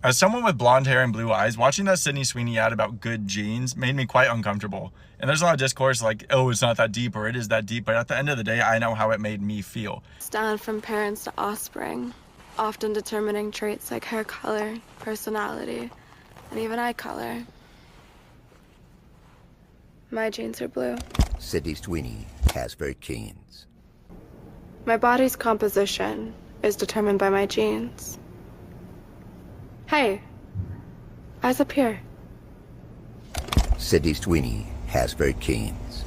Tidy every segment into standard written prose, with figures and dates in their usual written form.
As someone with blonde hair and blue eyes, watching that Sydney Sweeney ad about good genes made me quite uncomfortable. And there's a lot of discourse like, oh, it's not that deep or it is that deep. But at the end of the day, I know how it made me feel. It's down from parents to offspring, often determining traits like hair color, personality, and even eye color. My genes are blue. Sydney Sweeney has very genes. My body's composition is determined by my genes. Hey, eyes up here. Sydney Sweeney has very genes.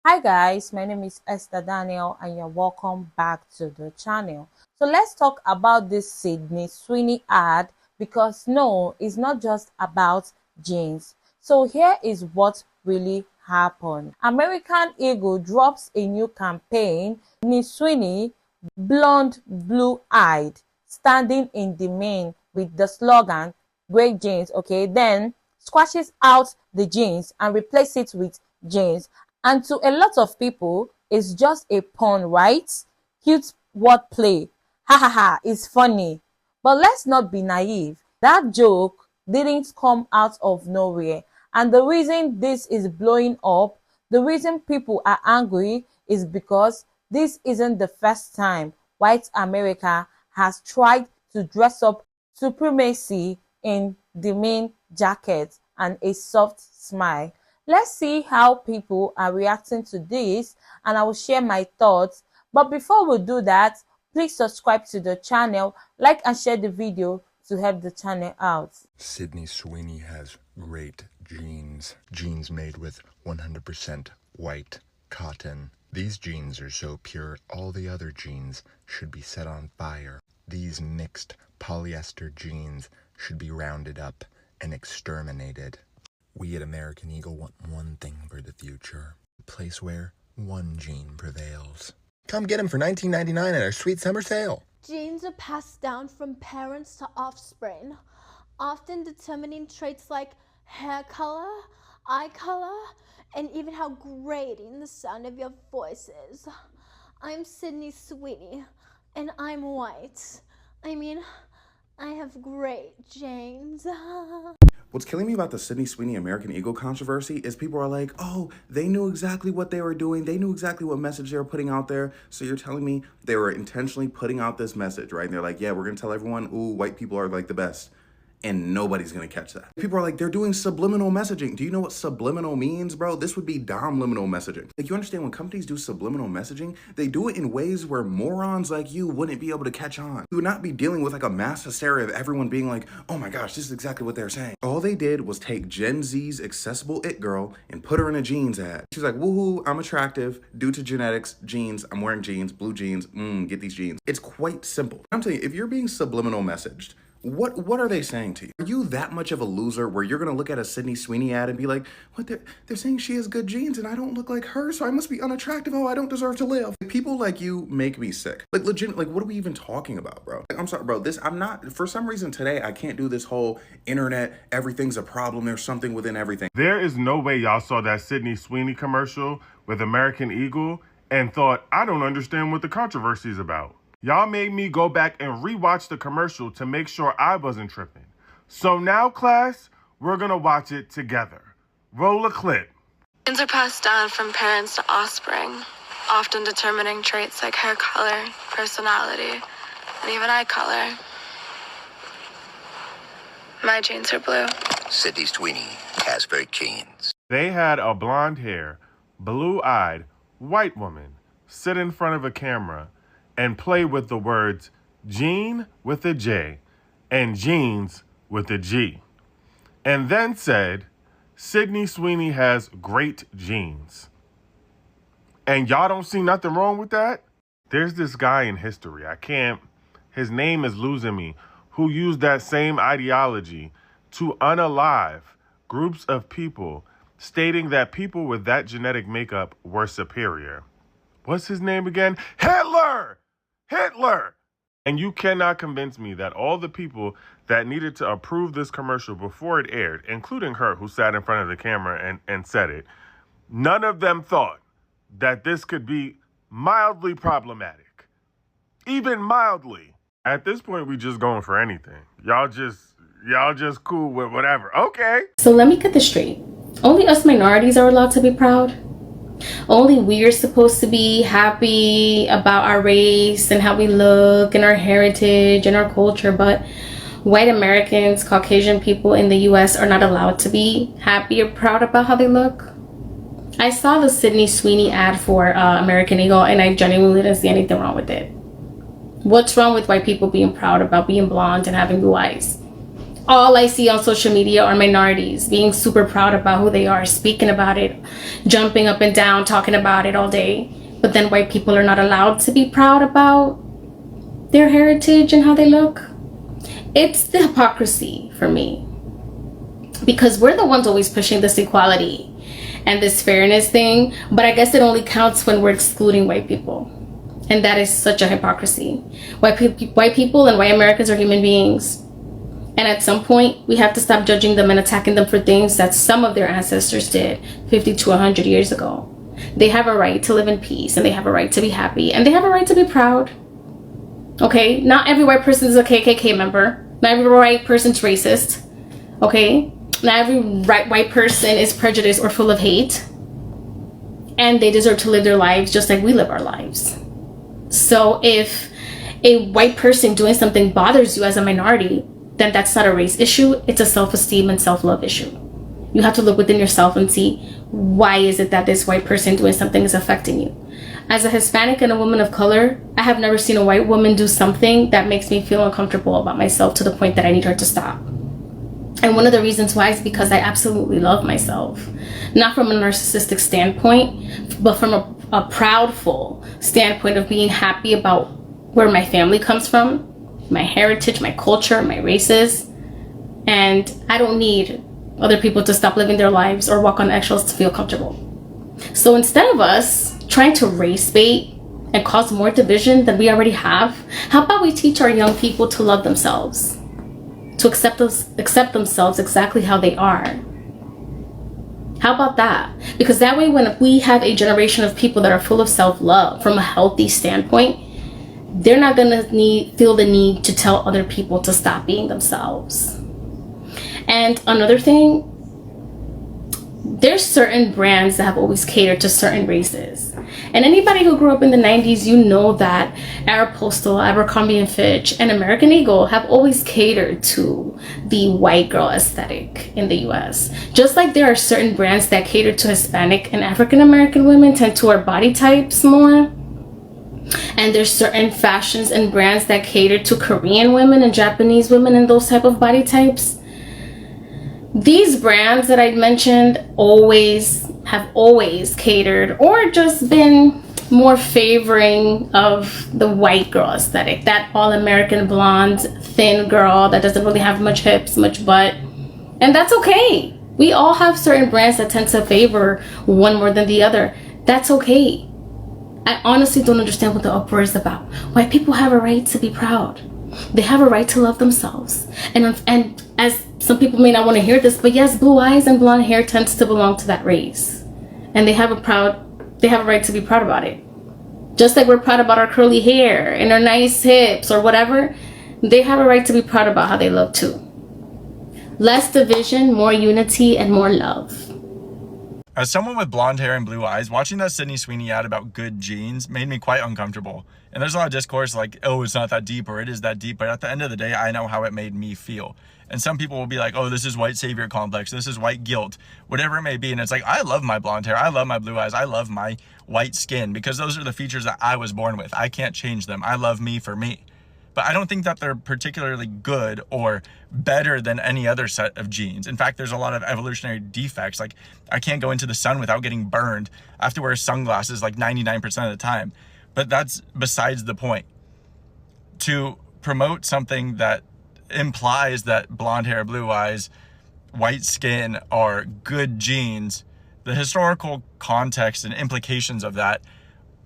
Hi guys, my name is Esther Daniel and you're welcome back to the channel. So let's talk about this Sydney Sweeney ad because no, it's not just about genes. So here is what really happened. American Eagle drops a new campaign. Sydney Sweeney, blonde, blue-eyed, standing in the main with the slogan, great genes, okay? Then squashes out the jeans and replace it with jeans. And to a lot of people, it's just a pun, right? Cute wordplay. Ha ha ha, it's funny. But let's not be naive. That joke didn't come out of nowhere. And the reason this is blowing up, the reason people are angry is because this isn't the first time white America has tried to dress up supremacy in the main jacket and a soft smile. Let's see how people are reacting to this and I will share my thoughts. But before we do that, please subscribe to the channel, like and share the video to help the channel out. Sydney Sweeney has great jeans. Jeans made with 100% white cotton. These jeans are so pure, all the other jeans should be set on fire. These mixed polyester jeans should be rounded up and exterminated. We at American Eagle want one thing for the future. A place where one gene prevails. Come get them for $19.99 at our sweet summer sale. Genes are passed down from parents to offspring, often determining traits like hair color, eye color, and even how grating the sound of your voice is. I'm Sydney Sweeney, and I'm white. I mean, I have great genes. What's killing me about the Sydney Sweeney American Eagle controversy is people are like, oh, they knew exactly what they were doing. They knew exactly what message they were putting out there. So you're telling me they were intentionally putting out this message, right? And they're like, yeah, we're going to tell everyone, ooh, white people are like the best. And nobody's going to catch that. People are like, they're doing subliminal messaging. Do you know what subliminal means, bro? This would be domliminal messaging. Like, you understand when companies do subliminal messaging, they do it in ways where morons like you wouldn't be able to catch on. You would not be dealing with like a mass hysteria of everyone being like, oh my gosh, this is exactly what they're saying. All they did was take Gen Z's accessible it girl and put her in a jeans ad. She's like, woohoo, I'm attractive due to genetics, jeans, I'm wearing jeans, blue jeans, get these jeans. It's quite simple. I'm telling you, if you're being subliminal messaged, what are they saying to you? Are you that much of a loser where you're gonna look at a Sydney Sweeney ad and be like, what, they're saying she has good genes and I don't look like her, so I must be unattractive. Oh, I don't deserve to live. People like you make me sick. Like, legit, like, what are we even talking about, bro? Like, I'm sorry, bro, I'm not, for some reason today, I can't do this whole internet, everything's a problem, there's something within everything. There is no way y'all saw that Sydney Sweeney commercial with American Eagle and thought, I don't understand what the controversy is about. Y'all made me go back and rewatch the commercial to make sure I wasn't tripping. So now, class, we're gonna watch it together. Roll a clip. Genes are passed down from parents to offspring, often determining traits like hair color, personality, and even eye color. My genes are blue. Sydney Sweeney has very genes. They had a blonde hair, blue-eyed, white woman sit in front of a camera and play with the words Gene with a J and jeans with a G. And then said, Sydney Sweeney has great genes. And y'all don't see nothing wrong with that? There's this guy in history, his name is losing me, who used that same ideology to unalive groups of people, stating that people with that genetic makeup were superior. What's his name again? Hitler! Hitler! And you cannot convince me that all the people that needed to approve this commercial before it aired, including her who sat in front of the camera and said it, none of them thought that this could be mildly problematic. Even mildly. At this point, we just going for anything. Y'all just cool with whatever. Okay. So let me get this straight. Only us minorities are allowed to be proud? Only we're supposed to be happy about our race and how we look and our heritage and our culture, but white Americans, Caucasian people in the US are not allowed to be happy or proud about how they look? I saw the Sydney Sweeney ad for American Eagle, and I genuinely didn't see anything wrong with it. What's wrong with white people being proud about being blonde and having blue eyes? All I see on social media are minorities being super proud about who they are, speaking about it, jumping up and down, talking about it all day. But then white people are not allowed to be proud about their heritage and how they look. It's the hypocrisy for me. Because we're the ones always pushing this equality and this fairness thing, but I guess it only counts when we're excluding white people. And that is such a hypocrisy. White people and white Americans are human beings. And at some point, we have to stop judging them and attacking them for things that some of their ancestors did 50 to 100 years ago. They have a right to live in peace, and they have a right to be happy, and they have a right to be proud. Okay? Not every white person is a KKK member. Not every white person's racist. Okay? Not every white person is prejudiced or full of hate. And they deserve to live their lives just like we live our lives. So if a white person doing something bothers you as a minority, then that's not a race issue. It's a self-esteem and self-love issue. You have to look within yourself and see, why is it that this white person doing something is affecting you? As a Hispanic and a woman of color, I have never seen a white woman do something that makes me feel uncomfortable about myself to the point that I need her to stop. And one of the reasons why is because I absolutely love myself. Not from a narcissistic standpoint, but from a proudful standpoint of being happy about where my family comes from, my heritage, my culture, my races. And I don't need other people to stop living their lives or walk on eggshells to feel comfortable. So instead of us trying to race bait and cause more division than we already have, how about we teach our young people to love themselves? To accept themselves exactly how they are. How about that? Because that way, when we have a generation of people that are full of self-love from a healthy standpoint, they're not gonna feel the need to tell other people to stop being themselves. And another thing, there's certain brands that have always catered to certain races. And anybody who grew up in the 90s, you know that Aeropostale, Abercrombie & Fitch, and American Eagle have always catered to the white girl aesthetic in the US. Just like there are certain brands that cater to Hispanic and African American women, tend to our body types more. And there's certain fashions and brands that cater to Korean women and Japanese women and those type of body types. These brands that I mentioned have always catered or just been more favoring of the white girl aesthetic, that all-American blonde, thin girl that doesn't really have much hips, much butt. And that's okay. We all have certain brands that tend to favor one more than the other. That's okay. I honestly don't understand what the uproar is about. White people have a right to be proud. They have a right to love themselves. And as some people may not want to hear this, but yes, blue eyes and blonde hair tends to belong to that race. And they have a right to be proud about it. Just like we're proud about our curly hair and our nice hips or whatever, they have a right to be proud about how they look too. Less division, more unity, and more love. As someone with blonde hair and blue eyes, watching that Sydney Sweeney ad about good genes made me quite uncomfortable. And there's a lot of discourse like, oh, it's not that deep or it is that deep. But at the end of the day, I know how it made me feel. And some people will be like, oh, this is white savior complex. This is white guilt, whatever it may be. And it's like, I love my blonde hair. I love my blue eyes. I love my white skin because those are the features that I was born with. I can't change them. I love me for me. But I don't think that they're particularly good or better than any other set of genes. In fact, there's a lot of evolutionary defects. Like, I can't go into the sun without getting burned. I have to wear sunglasses like 99% of the time. But that's besides the point. To promote something that implies that blonde hair, blue eyes, white skin are good genes, the historical context and implications of that,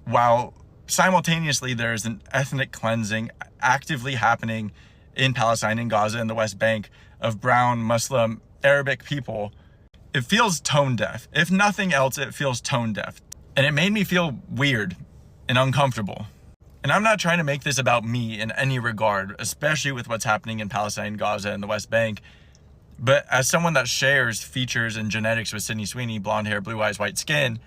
while simultaneously there's an ethnic cleansing actively happening in Palestine, in Gaza, in the West Bank of brown, Muslim, Arabic people, it feels tone deaf. If nothing else, it feels tone deaf. And it made me feel weird and uncomfortable. And I'm not trying to make this about me in any regard, especially with what's happening in Palestine, Gaza, and the West Bank. But as someone that shares features and genetics with Sydney Sweeney, blonde hair, blue eyes, white skin,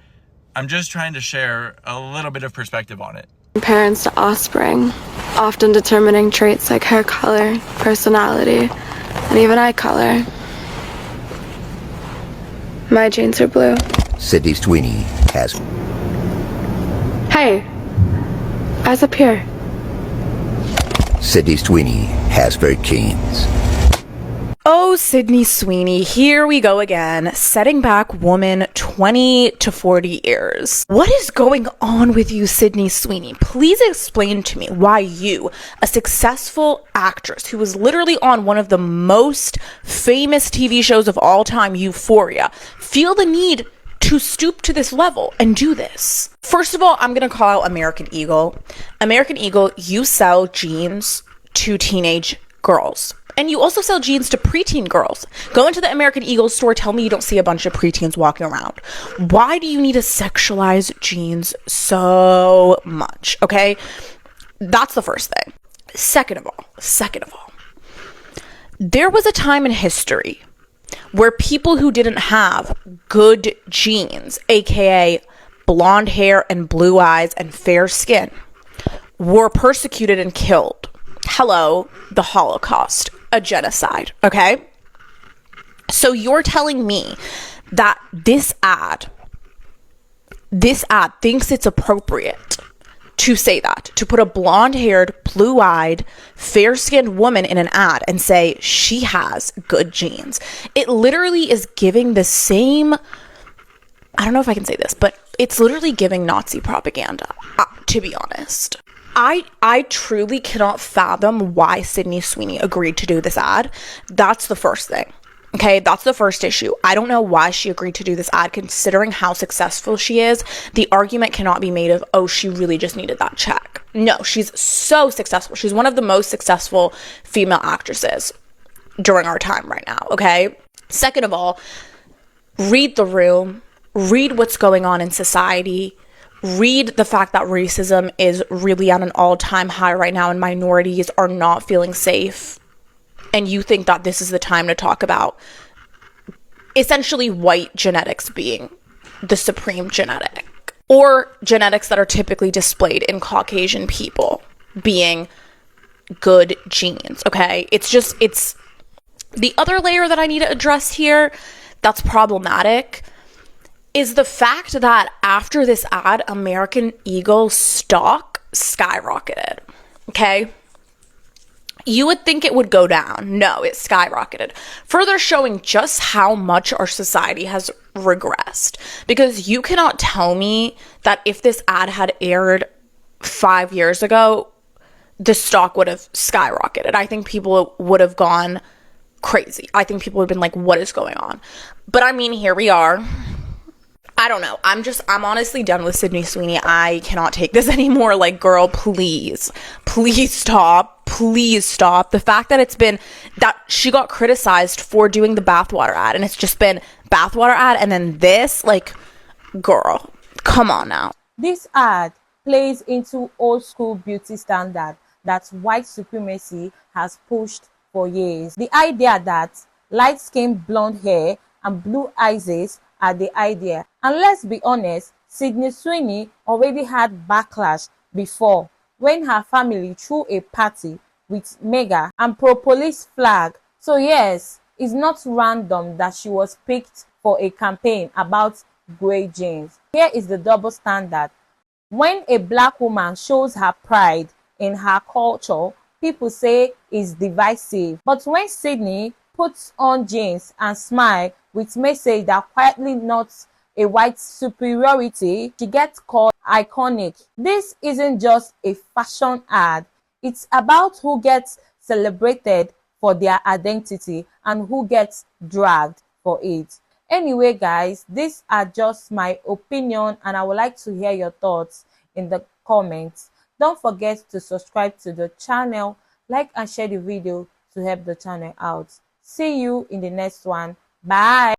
I'm just trying to share a little bit of perspective on it. Parents to offspring, often determining traits like hair color, personality, and even eye color. My genes are blue. Sydney Sweeney has... Hey, eyes up here. Sydney Sweeney has very keens. Oh, Sydney Sweeney, here we go again, setting back woman 20 to 40 years. What is going on with you, Sydney Sweeney? Please explain to me why you, a successful actress who was literally on one of the most famous TV shows of all time, Euphoria, feel the need to stoop to this level and do this. First of all, I'm going to call out American Eagle. American Eagle, you sell jeans to teenage girls. And you also sell jeans to preteen girls. Go into the American Eagle store, tell me you don't see a bunch of preteens walking around. Why do you need to sexualize jeans so much, okay? That's the first thing. Second of all, there was a time in history where people who didn't have good genes, aka blonde hair and blue eyes and fair skin, were persecuted and killed. Hello, the Holocaust, a genocide, okay? So you're telling me that this ad thinks it's appropriate to say that, to put a blonde-haired, blue-eyed, fair-skinned woman in an ad and say she has good genes. It literally is giving the same, I don't know if I can say this, but it's literally giving Nazi propaganda, to be honest. I truly cannot fathom why Sydney Sweeney agreed to do this ad. That's the first thing. Okay, that's the first issue. I don't know why she agreed to do this ad, considering how successful she is. The argument cannot be made of, oh, she really just needed that check. No, she's so successful. She's one of the most successful female actresses during our time right now, okay? Second of all, read the room. Read what's going on in society. Read the fact that racism is really at an all-time high right now and minorities are not feeling safe. And you think that this is the time to talk about essentially white genetics being the supreme genetic, or genetics that are typically displayed in Caucasian people being good genes, okay? It's the other layer that I need to address here that's problematic is the fact that after this ad, American Eagle stock skyrocketed, okay? You would think it would go down. No, it skyrocketed. Further showing just how much our society has regressed. Because you cannot tell me that if this ad had aired 5 years ago, the stock would have skyrocketed. I think people would have gone crazy. I think people would have been like, what is going on? But I mean, here we are. I don't know. I'm honestly done with Sydney Sweeney. I cannot take this anymore. Like, girl, please stop. Please stop. The fact that she got criticized for doing the bathwater ad, and it's just been bathwater ad and then this, like, girl, come on now. This ad plays into old school beauty standard that white supremacy has pushed for years. The idea that light-skinned blonde hair and blue eyes are the idea. And let's be honest, Sydney Sweeney already had backlash before when her family threw a party with mega and pro-police flag. So yes, it's not random that she was picked for a campaign about grey jeans. Here is the double standard. When a black woman shows her pride in her culture, people say it's divisive. But when Sydney puts on jeans and smile with message that quietly notes a white superiority, she gets called iconic. This isn't just a fashion ad. It's about who gets celebrated for their identity and who gets dragged for it. Anyway, guys, these are just my opinion and I would like to hear your thoughts in the comments. Don't forget to subscribe to the channel, like and share the video to help the channel out. See you in the next one. Bye.